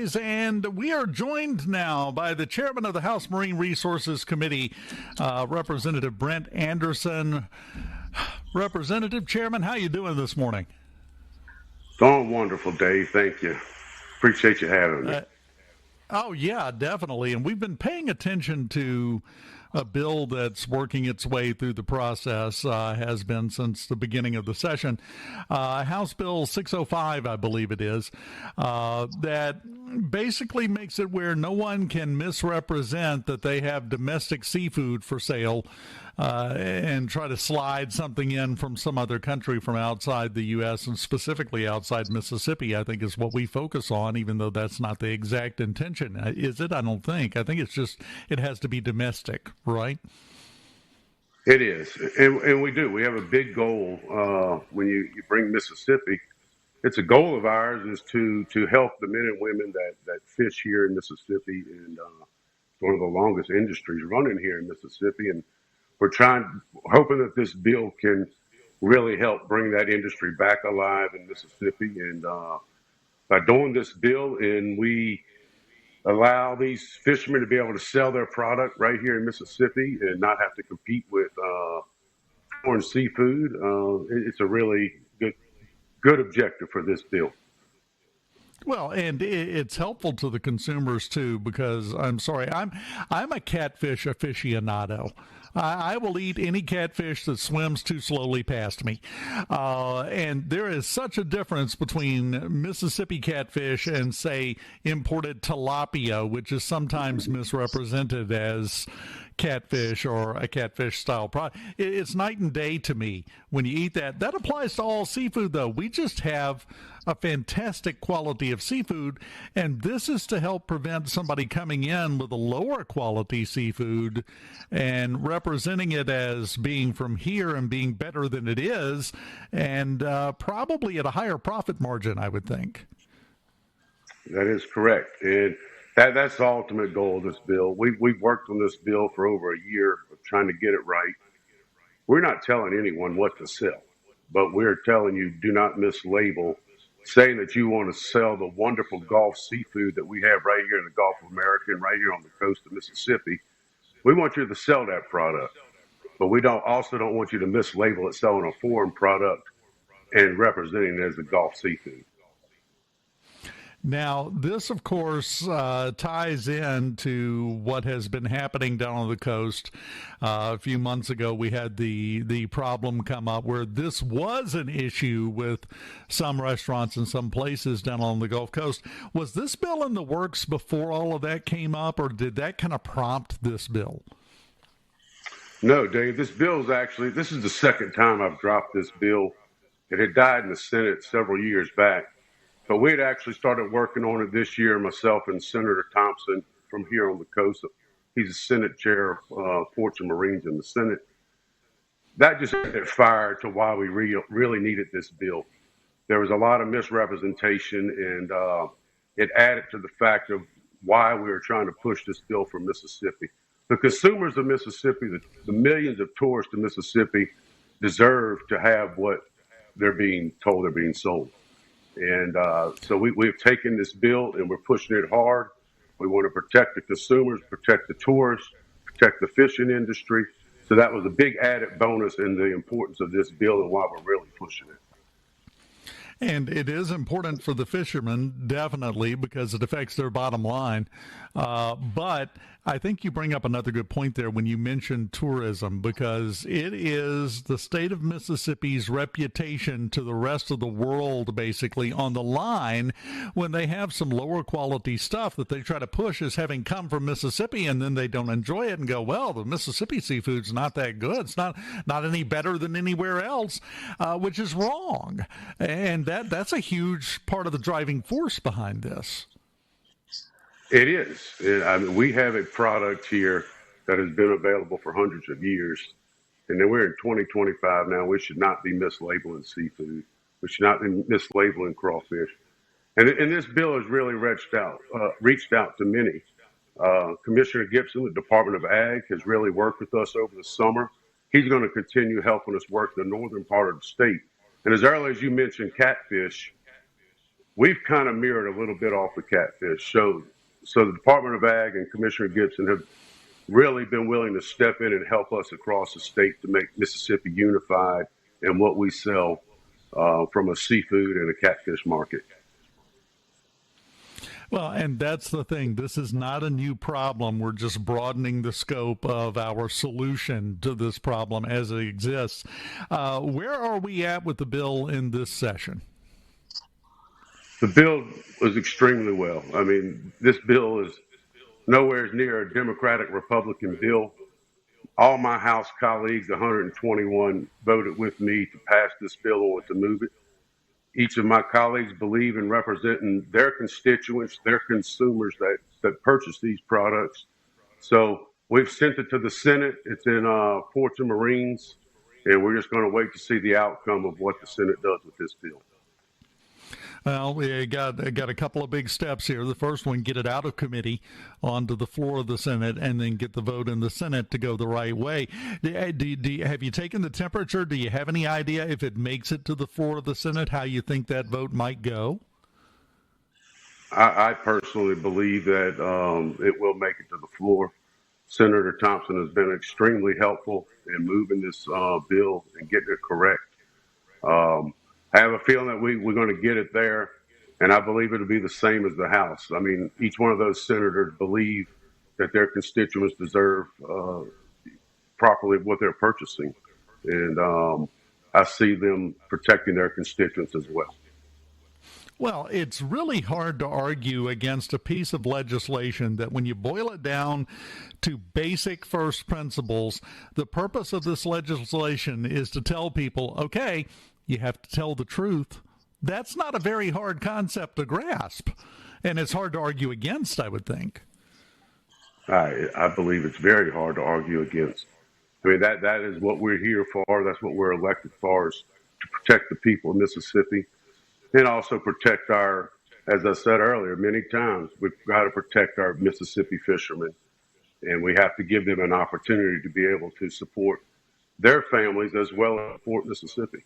And we are joined now by the chairman of the House Marine Resources Committee, Representative Brent Anderson. Representative Chairman, how you doing this morning? Doing wonderful, Dave. Thank you. Appreciate you having me. Oh, yeah, definitely. And we've been paying attention to a bill that's working its way through the process, has been since the beginning of the session. House Bill 605, I believe it is, that basically makes it where no one can misrepresent that they have domestic seafood for sale and try to slide something in from some other country from outside the U.S. and specifically outside Mississippi, I think is what we focus on, even though that's not the exact intention. Is it? I don't think. I think it's just it has to be domestic, right? It is. And we do. We have a big goal when you bring Mississippi. It's a goal of ours is to help the men and women that fish here in Mississippi. And one of the longest industries running here in Mississippi. And we're hoping that this bill can really help bring that industry back alive in Mississippi. And by doing this bill, and we allow these fishermen to be able to sell their product right here in Mississippi and not have to compete with foreign seafood, it's a really good objective for this bill. Well, and it's helpful to the consumers too, because I'm a catfish aficionado. I will eat any catfish that swims too slowly past me. And there is such a difference between Mississippi catfish and, say, imported tilapia, which is sometimes misrepresented as catfish or a catfish style product. It's night and day to me when you eat that. That applies to all seafood, though. We just have a fantastic quality of seafood, and this is to help prevent somebody coming in with a lower quality seafood and representing it as being from here and being better than it is, and probably at a higher profit margin, I would think. That is correct. And that's the ultimate goal of this bill. We've worked on this bill for over a year of trying to get it right. We're not telling anyone what to sell, but we're telling you do not mislabel, saying that you want to sell the wonderful Gulf seafood that we have right here in the Gulf of America and right here on the coast of Mississippi. We want you to sell that product, but we also don't want you to mislabel it selling a foreign product and representing it as the Gulf seafood. Now, this, of course, ties into what has been happening down on the coast. A few months ago, we had the problem come up where this was an issue with some restaurants and some places down on the Gulf Coast. Was this bill in the works before all of that came up, or did that kind of prompt this bill? No, Dave, this is the second time I've dropped this bill. It had died in the Senate several years back. But we had actually started working on it this year, myself and Senator Thompson from here on the coast. He's the Senate chair of Ports and Marines in the Senate. That just set fire to why we really needed this bill. There was a lot of misrepresentation, and it added to the fact of why we were trying to push this bill for Mississippi. The consumers of Mississippi, the millions of tourists in Mississippi, deserve to have what they're being told they're being sold. And so we've taken this bill and we're pushing it hard. We want to protect the consumers, protect the tourists, protect the fishing industry. So that was a big added bonus in the importance of this bill and why we're really pushing it. And it is important for the fishermen, definitely, because it affects their bottom line. But I think you bring up another good point there when you mention tourism, because it is the state of Mississippi's reputation to the rest of the world, basically, on the line when they have some lower quality stuff that they try to push as having come from Mississippi, and then they don't enjoy it and go, well, the Mississippi seafood's not that good. It's not any better than anywhere else, which is wrong. And that's a huge part of the driving force behind this. It is. I mean, we have a product here that has been available for hundreds of years, and then we're in 2025 now. We should not be mislabeling seafood. We should not be mislabeling crawfish. And this bill has really reached out to many. Commissioner Gibson, the Department of Ag, has really worked with us over the summer. He's going to continue helping us work the northern part of the state. And as early as you mentioned catfish, we've kind of mirrored a little bit off the catfish. So the Department of Ag and Commissioner Gibson have really been willing to step in and help us across the state to make Mississippi unified in what we sell from a seafood and a catfish market. Well, and that's the thing. This is not a new problem. We're just broadening the scope of our solution to this problem as it exists. Where are we at with the bill in this session? The bill was extremely well. I mean, this bill is nowhere near a Democratic Republican bill. All my House colleagues, 121, voted with me to pass this bill or to move it. Each of my colleagues believe in representing their constituents, their consumers that purchase these products. So we've sent it to the Senate. It's in Ports and Marines, and we're just going to wait to see the outcome of what the Senate does with this bill. Well, we got a couple of big steps here. The first one, get it out of committee onto the floor of the Senate, and then get the vote in the Senate to go the right way. Have you taken the temperature? Do you have any idea if it makes it to the floor of the Senate, how you think that vote might go? I personally believe that it will make it to the floor. Senator Thompson has been extremely helpful in moving this bill and getting it correct. I have a feeling that we're going to get it there, and I believe it'll be the same as the House. I mean, each one of those senators believe that their constituents deserve properly what they're purchasing, and I see them protecting their constituents as well. Well, it's really hard to argue against a piece of legislation that when you boil it down to basic first principles, the purpose of this legislation is to tell people, okay, you have to tell the truth. That's not a very hard concept to grasp, and it's hard to argue against, I would think. I believe it's very hard to argue against. I mean, that is what we're here for. That's what we're elected for, is to protect the people of Mississippi and also protect our, as I said earlier, many times, we've got to protect our Mississippi fishermen, and we have to give them an opportunity to be able to support their families as well as support Mississippi.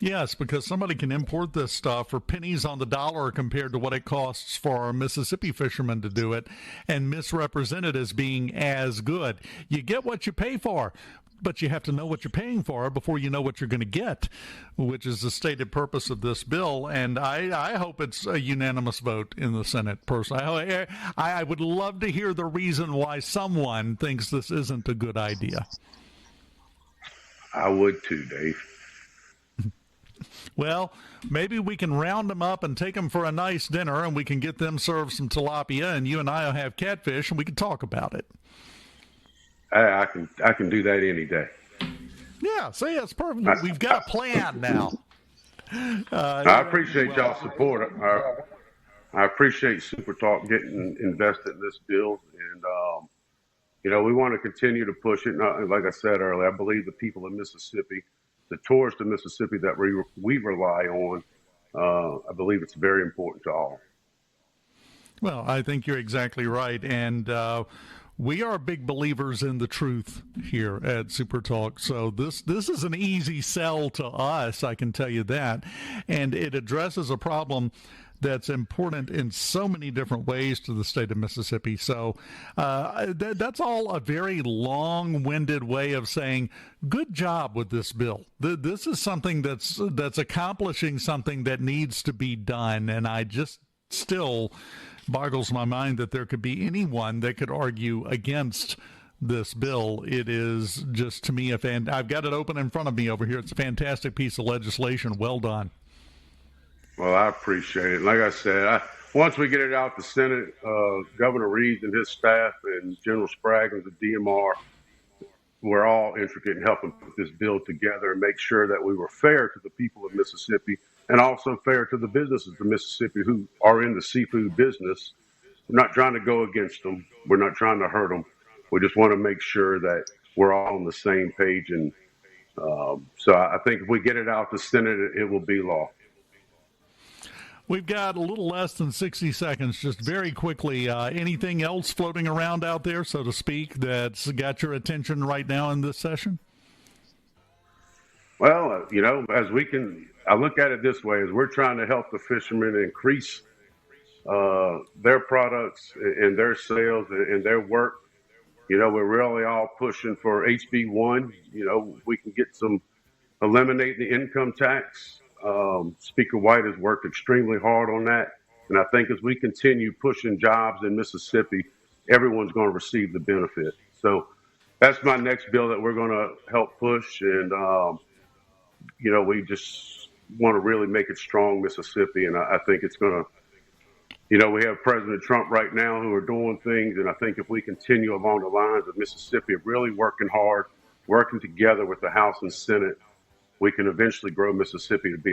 Yes, because somebody can import this stuff for pennies on the dollar compared to what it costs for our Mississippi fishermen to do it and misrepresent it as being as good. You get what you pay for, but you have to know what you're paying for before you know what you're going to get, which is the stated purpose of this bill. And I hope it's a unanimous vote in the Senate, personally. I would love to hear the reason why someone thinks this isn't a good idea. I would too, Dave. Well, maybe we can round them up and take them for a nice dinner, and we can get them served some tilapia, and you and I will have catfish, and we can talk about it. I can do that any day. Yeah, see, it's perfect. We've got a plan now. I appreciate y'all's support. I appreciate SuperTalk getting invested in this bill, and we want to continue to push it. Like I said earlier, I believe the people of Mississippi, the tourists of Mississippi that we rely on, I believe it's very important to all. Well, I think you're exactly right, and we are big believers in the truth here at SuperTalk. So this is an easy sell to us, I can tell you that, and it addresses a problem that's important in so many different ways to the state of Mississippi. So that's all a very long-winded way of saying good job with this bill. This is something that's accomplishing something that needs to be done, and I just still boggles my mind that there could be anyone that could argue against this bill. It is just, to me, I've got it open in front of me over here. It's a fantastic piece of legislation. Well done. Well, I appreciate it. Like I said, once we get it out the Senate, Governor Reeves and his staff and General Spraggins, the DMR, we're all intricate in helping put this bill together and make sure that we were fair to the people of Mississippi and also fair to the businesses of Mississippi who are in the seafood business. We're not trying to go against them. We're not trying to hurt them. We just want to make sure that we're all on the same page. And so I think if we get it out the Senate, it will be law. We've got a little less than 60 seconds. Just very quickly, anything else floating around out there, so to speak, that's got your attention right now in this session? Well, as I look at it this way: as we're trying to help the fishermen increase their products and their sales and their work. We're really all pushing for HB1. We can get eliminate the income tax. Speaker White has worked extremely hard on that. And I think as we continue pushing jobs in Mississippi, everyone's going to receive the benefit. So that's my next bill that we're going to help push. And, we just want to really make it strong, Mississippi. And I think it's going to, we have President Trump right now who are doing things. And I think if we continue along the lines of Mississippi, really working hard, working together with the House and Senate, we can eventually grow Mississippi to be